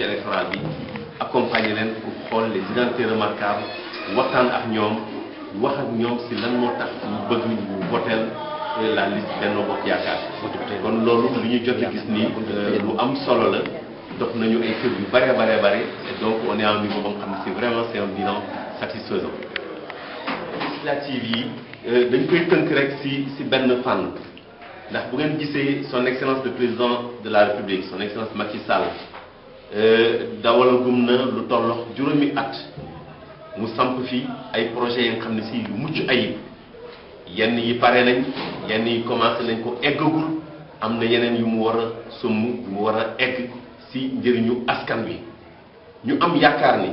comité électoral bi accompagner leen pour xool les identités remarquables waxtaan ak ñoom wax ak ñoom si lan moo tax ñu bëgg ñu voter la liste Benno Bokk Yaakaar. kon loolu lu ñu jot a gis nii lu am solo la dox nañu ay kër yu bare et donc on est à un niveau boo xam ne c'est vraiment c'est un bilan satisfaisant. législative yi dañ koy tënk rek si benn fànn ndax bu ngeen gisee son excellence le président de la république son excellence Macky Sall dawalagum na lu tollox juróomi at mu samp fi ay projets yi nga xam ne si yu mucc ayib yenn yi pare nañ yenn yi commencé nañ ko eggagul am na yeneen yu mu war a sëmm yu mu war a egg si njëriñu askan wi ñu am yaakaar ni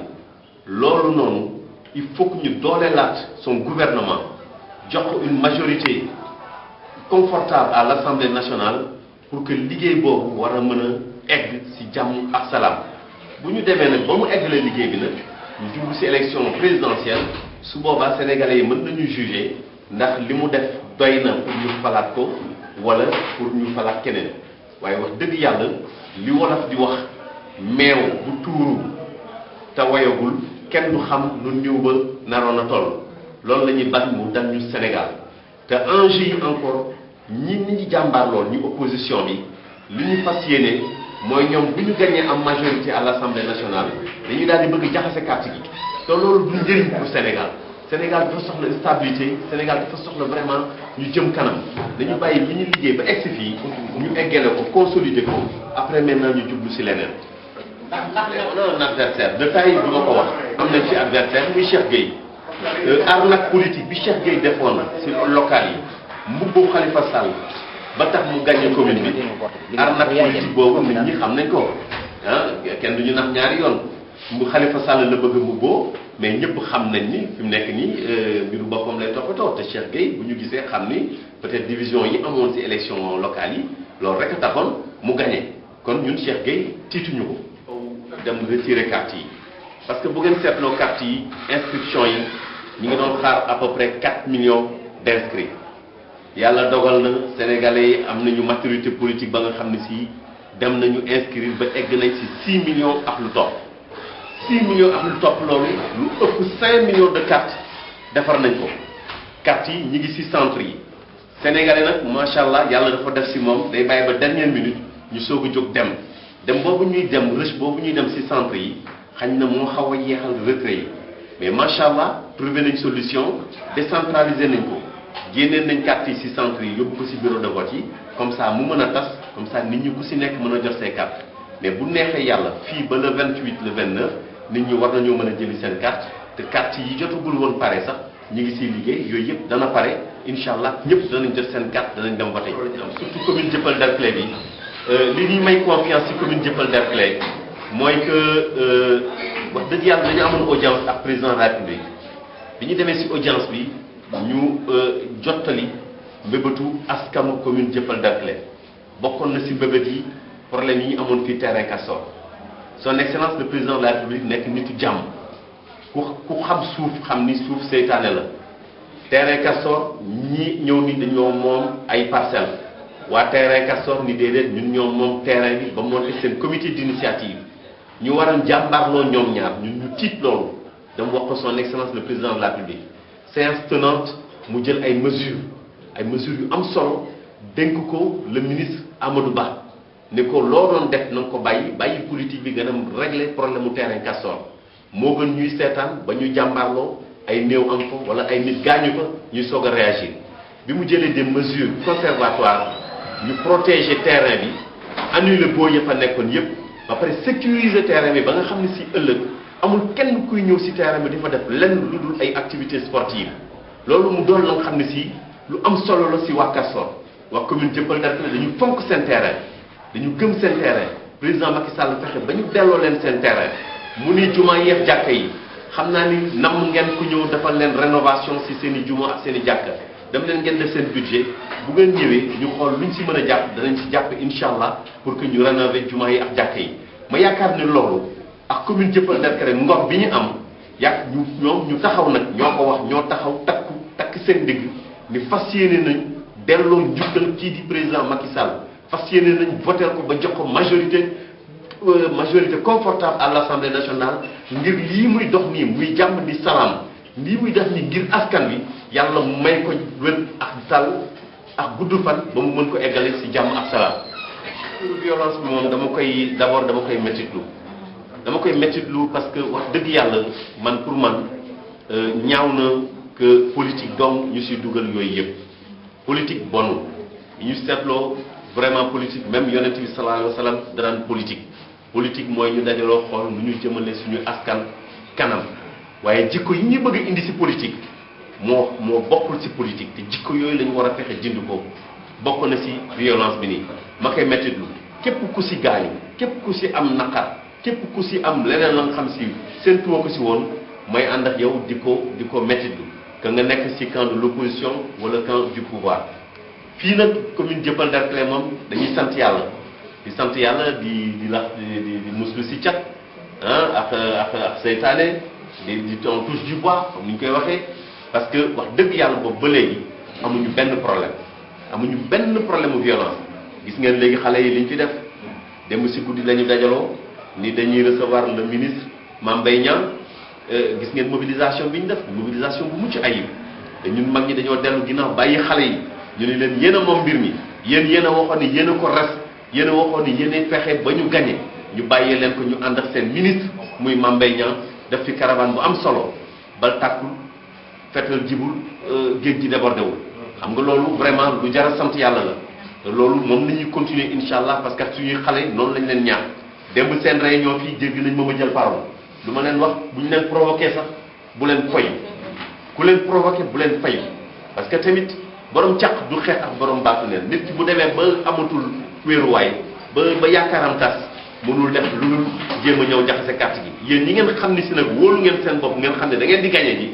loolu noonu il faut que ñu dooleelaat son gouvernement jox ko une majorité confortable à l'Assemblée nationale pour que liggéey boobu war a mën a egg ci jàmm ak salaam bu ñu demee nag ba mu eggalee liggéey bi nag ñu jublu ci élection présidentielle su boobaa sénégalais yi mën nañu juger ndax li mu def doy na pour ñu falaat ko wala pour ñu falaat keneen waaye wax dëgg yàlla li wolof di wax meew bu tuuru te woyagul kenn du xam lu ñëw ba naroon a toll loolu la ñuy bañ mu dal ñu Sénégal te enjeu yi encore ñi jàmbaar lool ñu opposition bi li ñu fas yéene mooy ñoom bu ñu gagné am majorité à l'Assemblée nationale dañuy daal di bëgg jaxase carte gi te loolu du njëriñ pour Sénégal Sénégal dafa soxla stabilité Sénégal dafa soxla vraiment ñu jëm kanam dañu bàyyi li ñu liggéey ba egsi fii ñu eggale ko consolider ko après maintenant ñu jublu ci leneen. on a un adversaire de taille du ma ko wax am nañ ci adversaire muy Cheikh Gueye arnaque politique bi Cheikh Gueye defoon ci local yi mbubbu Khalifa Sall ba tax mu gagné commune bi arnaque politique boobu nit ñi xam nañ ko kenn du ñu nax ñaari yoon mu Khalifa Sall la bëgg a mbubboo mais ñëpp xam nañ ni fi mu nekk nii mbiru boppam lay toppatoo te Cheikh Gueye bu ñu gisee xam ni peut-être division yi amoon ci élection locale yi loolu rek a taxoon mu gagné kon ñun Cheikh Gueye tiituñu ko. dem retirer carte yi parce que bu ngeen seetloo carte yi inscription yi ñu ngi doon xaar à peu près 4 millions d'inscrits yàlla dogal na sénégalais yi am nañu maturité politique ba nga xam ne si dem nañu inscrire ba egg nañ ci 6 millions ak lu topp 6 millions ak lu topp loolu lu ëpp 5 millions de cartes defar nañ ko carte yi ñi ngi ci centre yi sénégalais nag macha allah yàlla dafa def ci moom day bàyyi ba dernière minute ñu soog a jóg dem boobu ñuy dem rush boobu ñuy dem ci centre yi xañ na moo xaw a yeexal retrait yi mais macha allah trouvé nañ solution décentralisé nañ ko génneen nañ carte yi ci centre yi yóbbu ko ci bureau de vote yi comme ça mu mën a tas comme ça nit ñi ku ci nekk mën a jot say carte mais bu neexee yàlla fii ba le 28 le 29 nit ñi war nañoo mën a jëli seen carte te carte yi jotagul woon pare sax ñu ngi ciy liggéey yooyu yëpp dana pare incha allah ñëpp danañ jot seen carte danañ dem voter surtout commune Dieuppeul Derklé bi. li ñuy may confiance ci commune Dieuppeul Derklé mooy que wax dëgg yàlla dañu amoon audience ak président de la République bi ñu demee ci audience bi ñu jottali mbébétu askanu commune Dieuppeul Derklé bokkoon na ci mbébét yi problème yi ñu amoon fii terrain Castor son excellence le président de la République nekk nitu jàmm ku xam suuf xam ni suuf seytaane la terrain Castor ñi ñëw ni dañoo moom ay parcelles. waa terrain Castor ni déedéet ñun ñoom moom terrain bi ba monté seen comité d'initiative ñu war a jàmbaarloo ñoom ñaar ñun ñu tiit loolu dama wax ko son excellence le président de la République séance tenante mu jël ay mesures yu am solo dénk ko le ministre Amadou Ba ne ko loo doon def na nga ko bàyyi politique bi gën a régler problème mu terrain Castor moo gën ñuy seetaan ba ñu jàmbaarloo ay néew am ko wala ay nit gaañu fa ñuy soog a réagir bi mu jëlee des mesures conservatoires ñu protéger terrain bi annuler boo yëpp a nekkoon yëpp ba pare sécuriser terrain bi ba nga xam ne ci ëllëg amul kenn kuy ñëw ci terrain bi di fa def lenn lu dul ay activités sportives loolu mu doon la nga xam ne ci lu am solo la ci waa Castor waa commune Dieuppeul Derklé dañu fonk seen terrain dañu gëm seen terrain président Macky Sall fexe ba ñu delloo leen seen terrain mu ni jumaa yeex jàkka yi xam naa ni namm ngeen ku ñëw defal leen rénovation ci seen i juma ak seen i jàkka dem leen ngeen def seen budget bu ngeen ñëwee ñu xool luñ ci mën a jàpp danañ ci jàpp incha allah pour que ñu rénover jumaa yi ak jàkka yi ma yaakaar ne loolu ak commune Dieuppeul Derklé ngor bi ñu am ñu taxaw nag ñoo ko wax ñoo taxaw takk seen digg ni fas yéene nañ delloo njukkal kii di président Macky Sall fas yéene nañ voter ko ba jox ko majorité majorité confortable à l'Assemblée nationale ngir lii muy dox nii muy jàmm di salaam lii muy def nii ngir askan wi yàlla may ko wér ak dal ak gudd fan ba mu mën ko eggale ci jàmm ak salaam. violence bi moom dama koy d'abord dama koy mettitlu parce que wax dëgg yàlla man pour man ñaaw na que politique donc ñu ci dugal yooyu yëpp politique bonul ñu seetloo vraiment politique même yonent bi sallallahu alayhi wa sallam danaan politique mooy ñu dajaloo xool nu ñu jëmale suñu askan kanam waaye jikko yi ñu bëgg a indi ci politique moo bokkul ci politique te jikko yooyu lañu war a fexe jënd ko bokk na ci violence bi nii ma koy mettitlu képp ku ci gaañu képp ku ci am naqar képp ku ci am leneen la nga xam ci seen tuwa ko ci woon may ànd ak yow di ko mettitlu que nga nekk ci camp de l'opposition wala camp du pouvoir fii nag commune Dieuppeul Derklé moom dañuy sant yàlla di muslu ci cat ak seytaane di on touche du bois comme ni ñu koy waxee parce que wax dëgg yàlla boobu ba léegi amuñu benn problème mu violence gis ngeen léegi xale yi liñ fi def démb ci guddi lañu dajaloo ni dañuy recevoir le ministre Mame Mbaye Niang gis ngeen mobilisation bi ñu def mobilisation bu mucc ayib te ñun mag ñi dañoo dellu ginnaaw bàyyi xale yi ñu ne leen yéen a moom mbir mi yéen a waxoon ni yéen a ko res yéen a waxoon ni yéen a fexe ba ñu gagné ñu bàyyee leen ko ñu ànd ak seen ministre muy Mame Mbaye Niang def fi caravane bu am solo bal tàkkul fetal jibul géej gi débordé wul xam nga loolu vraiment lu jar a sant yàlla la te loolu moom la ñuy continuer incha allah parce que suñuy xale noonu lañ leen ñaan démb seen réunion fii dégg nañ ma jël parole lu ma leen wax bu ñu leen provoqué sax bu leen fayu ku leen provoqué bu leen fayu parce que tamit borom càq du xeex ak borom baatu neen nit ki bu demee ba amatul wéeruwaay ba yaakaaram tas mënul def lu dul jéem a ñëw jaxase carte gi yéen ñi ngeen xam ni si nag wóolu ngeen seen bopp ngeen xam ne da ngeen di gagné ji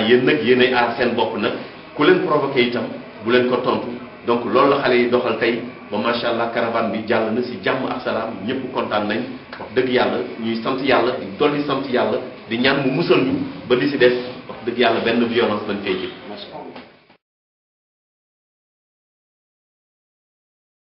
yéen nag yéenay aar seen bopp nag ku leen provoqué itam bu leen ko tontu donc loolu la xale yi doxal tey ba macha allah caravane bi jàll na si jàmm ak salaam ñëpp kontaan nañ wax dëgg yàlla ñuy sant yàlla di dolli sant yàlla di ñaan mu musal ñu ba li si des wax dëgg yàlla benn violence lañ koy jël.